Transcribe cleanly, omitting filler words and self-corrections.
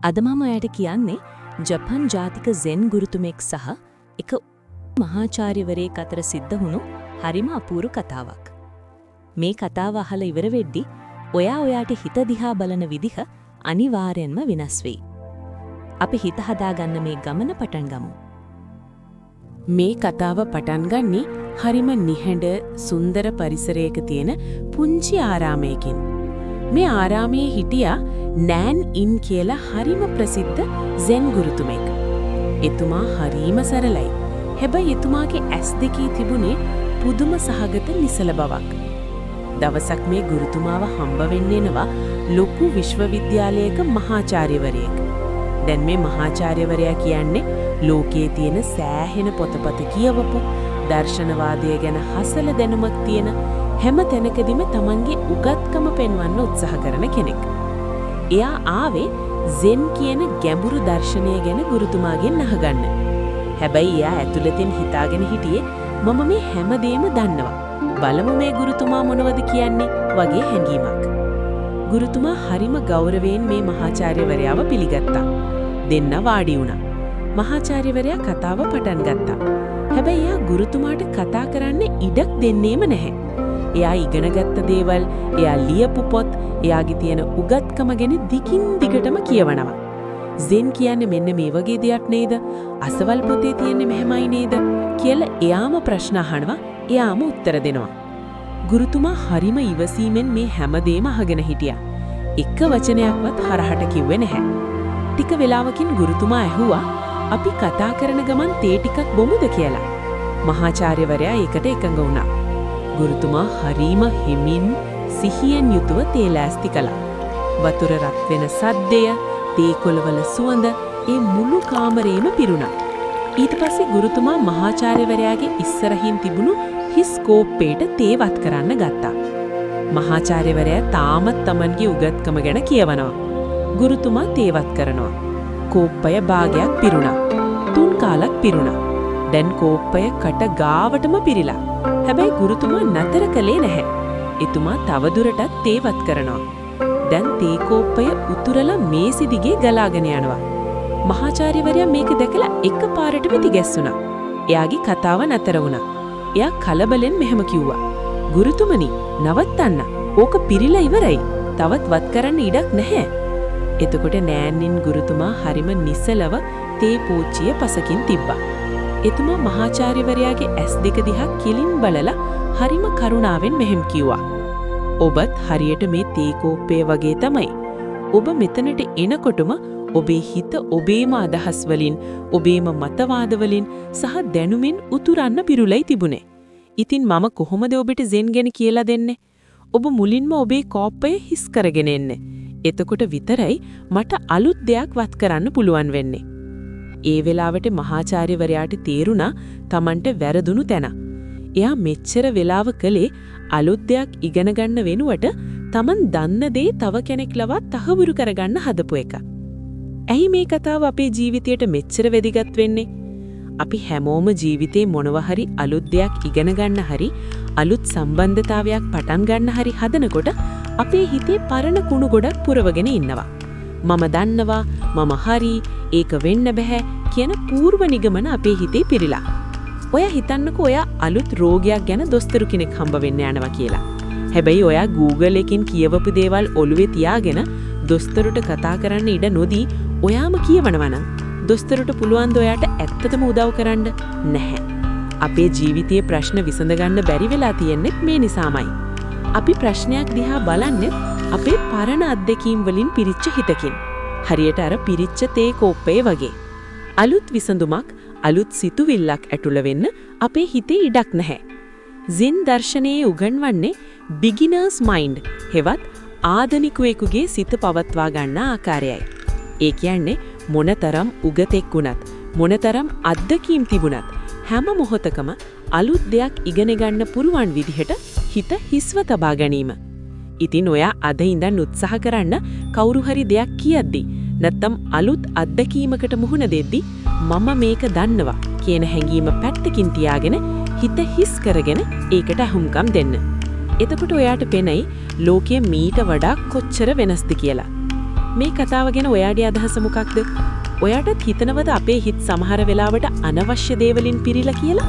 අද මම ඔයාලට කියන්නේ ජපන් ජාතික සෙන් ගුරුතුමෙක් සහ එක මහාචාර්යවරයෙක් අතර සිද්ධ වුණු හරිම අපූර්ව කතාවක්. මේ කතාව අහලා ඉවර වෙද්දී ඔයාට හිත දිහා බලන විදිහ අනිවාර්යෙන්ම වෙනස් වෙයි. අපි හිත හදාගන්න මේ ගමන පටන් ගමු. මේ කතාව පටන් ගන්නේ හරිම නිහඬ සුන්දර පරිසරයක තියෙන පුංචි ආරාමයකින්. මේ ආරාමයේ හිටියා නෑන් ඉන් කියලා හරිම ප්‍රසිද්ධ සෙන් ගුරුතුමෙක්. එතුමා හරිම සරලයි. හැබැයි එතුමාගේ ඇස් දෙකේ තිබුණේ පුදුම සහගත නිසල බවක්. දවසක් මේ ගුරුතුමාව හම්බ වෙන්න එනවා ලොකු විශ්වවිද්‍යාලයක මහාචාර්යවරයෙක්. දැන් මේ මහාචාර්යවරයා කියන්නේ ලෝකයේ තියෙන සෑහෙන පොතපත කියවපු දර්ශනවාදය ගැන හසල දැනුමක් තියෙන හැම තැනකදීම Tamanගේ උගත්කම පෙන්වන්න උත්සාහ කරන කෙනෙක්. එයා ආවේ සෙන් කියන ගැඹුරු දර්ශනය ගැන ගුරුතුමාගෙන් අහගන්න. හැබැයි එයා ඇතුළතින් හිතාගෙන හිටියේ මම මේ හැමදේම දන්නවා. බලමු මේ ගුරුතුමා මොනවද කියන්නේ වගේ හැඟීමක්. ගුරුතුමා හරිම ගෞරවයෙන් මේ මහාචාර්යවරයාව පිළිගත්තා. දෙන්න වාඩි වුණා. මහාචාර්යවරයා කතාව පටන් ගත්තා. හැබැයි එයා ගුරුතුමාට කතා කරන්න ඉඩක් දෙන්නේම නැහැ. එයා ඉගෙනගත්ත දේවල්, එයා ලියපු පොත්, එයාගේ තියෙන උගත්කම ගැන දිගින් දිගටම කියවනවා. සෙන් කියන්නේ මෙන්න මේ වගේ දෙයක් නේද? අසවල් පොතේ තියෙන්නේ මෙහෙමයි නේද? කියලා එයාම ප්‍රශ්න අහනවා, එයාම උත්තර දෙනවා. ගුරුතුමා හරිම ඉවසීමෙන් මේ හැමදේම අහගෙන හිටියා. එක වචනයක්වත් හරහට කිව්වේ නැහැ. ටික වෙලාවකින් ගුරුතුමා ඇහුවා, අපි කතා කරන ගමන් තේ ටිකක් බොමුද කියලා. මහාචාර්යවරයා ඒකට එකඟ වුණා. ගුරුතුමා හරිම හිමින් සිහියෙන් යුතුව තේ ලෑස්ති කළා. වතුර රත් වෙන සද්දය, තේ කොළවල සුවඳ ඒ මුළු කාමරේම පිරුණා. ඊට පස්සේ ගුරුතුමා මහාචාර්යවරයාගේ ඉස්සරහින් තිබුණු හිස් කෝප්පේට තේවත් කරන්න ගත්තා. මහාචාර්යවරයා තාමත් Tamanගේ උගත්කම ගැන කියවනවා. ගුරුතුමා තේවත් කරනවා. කෝප්පය භාගයක් පිරුණා. 3 කාලක් පිරුණා. දැන් කෝප්පය කට ගාවටම පිරීලා. හැබැයි ගුරුතුමා නතර කළේ නැහැ. එතුමා තවදුරටත් තේවත් කරනවා. දැන් තේ කෝප්පය උතුරලා මේසෙ දිගේ ගලාගෙන යනවා. මහාචාර්යවරයා මේක දැකලා එකපාරට පිටිගැස්සුණා. එයාගේ කතාව නතර වුණා. එයා කලබලෙන් මෙහෙම කිව්වා. ගුරුතුමනි, නවත්තන්න. ඕක පිරීලා ඉවරයි. තවත් වත් කරන්න ඉඩක් නැහැ. එතකොට නෑන්නින් ගුරුතුමා හරිම නිසලව තේ පෝච්චිය පසකින් තිබ්බා. එතුමා මහාචාර්යවරයාගේ ඇස් දෙක දිහා කිලින් බලලා හරිම කරුණාවෙන් මෙහෙම කිව්වා. ඔබත් හරියට මේ තේ කෝප්පය වගේ තමයි. ඔබ මෙතනට එනකොටම ඔබේ හිත ඔබේම අදහස් වලින්, ඔබේම මතවාද වලින් සහ දැනුමින් උතුරන්න පිරුලයි තිබුණේ. ඉතින් මම කොහොමද ඔබට සෙන් ගැන කියලා දෙන්නේ? ඔබ මුලින්ම ඔබේ කෝප්පය හිස් කරගෙන එන්න. එතකොට විතරයි මට අලුත් දෙයක් වත් කරන්න පුළුවන් වෙන්නේ. ඒ වෙලාවට මහාචාර්යවරයාට තේරුණා Tamanට වැරදුණු තැන. එයා මෙච්චර වෙලාව කලේ අලුත් දෙයක් ඉගෙන ගන්න වෙනුවට Taman දන්න දේ තව කෙනෙක් ලවා තහවුරු කරගන්න හදපු එක. ඇයි මේ කතාව අපේ ජීවිතයට මෙච්චර වැදගත් වෙන්නේ? අපි හැමෝම ජීවිතේ මොනවා හරි අලුත් දෙයක් ඉගෙන ගන්න හරි අලුත් සම්බන්ධතාවයක් පටන් ගන්න හරි හදනකොට අපේ හිතේ පරණ කුණු ගොඩක් පුරවගෙන ඉන්නවා. මම දන්නවා, මම හරි, ඒක වෙන්න බෑ කියන පූර්ව නිගමන අපේ හිතේ පිරීලා. ඔයා හිතන්නකෝ ඔයා අලුත් රෝගයක් ගැන දොස්තරු කෙනෙක් හම්බ වෙන්න යනවා කියලා. හැබැයි ඔයා Google එකකින් කියවපු දේවල් ඔළුවේ තියාගෙන දොස්තරුට කතා කරන්න ඉඩ නොදී ඔයාම කියවනවා නම් දොස්තරුට පුළුවන් ද ඔයාට ඇත්තටම උදව් කරන්න? නැහැ. අපේ ජීවිතයේ ප්‍රශ්න විසඳ ගන්න බැරි වෙලා තියෙන්නේ මේ නිසාමයි. අපි ප්‍රශ්නයක් දිහා බලන්නේ අපේ පරණ අත්දැකීම් වලින් පිරිච්ච හිතකින්. හරියට අර පිරිච්ච තේ කෝප්පේ වගේ. අලුත් විසඳුමක්, අලුත් සිතුවිල්ලක් ඇතුළ වෙන්න අපේ හිතේ ඉඩක් නැහැ. සෙන් දර්ශනයේ උගන්වන්නේ beginner's mind, හෙවත් ආධුනිකයෙකුගේ සිත පවත්වා ගන්න ආකාරයයි. ඒ කියන්නේ මොනතරම් උගතෙක් වුණත්, මොනතරම් අත්දැකීම් තිබුණත් හැම මොහොතකම අලුත් දෙයක් ඉගෙන ගන්න පුරුවන් විදිහට හිත හිස්ව තබා ගැනීම. ඉතින් ඔයා අද ඉඳන් උත්සාහ කරන්න කවුරු හරි දෙයක් කියද්දි නැත්තම් අලුත් අත්දැකීමකට මුහුණ දෙද්දි මම මේක දන්නවා කියන හැඟීම පැත්තකින් තියාගෙන හිත හිස් කරගෙන ඒකට අහුම්කම් දෙන්න. එතකොට ඔයාට පෙනෙයි ලෝකයේ මීට වඩා කොච්චර වෙනස්ද කියලා. මේ කතාව ගැන ඔයාගේ අදහස මොකක්ද? ඔයාටත් හිතනවද අපේ හිත සමහර වෙලාවට අනවශ්‍ය දේවලින් පිරීලා කියලා?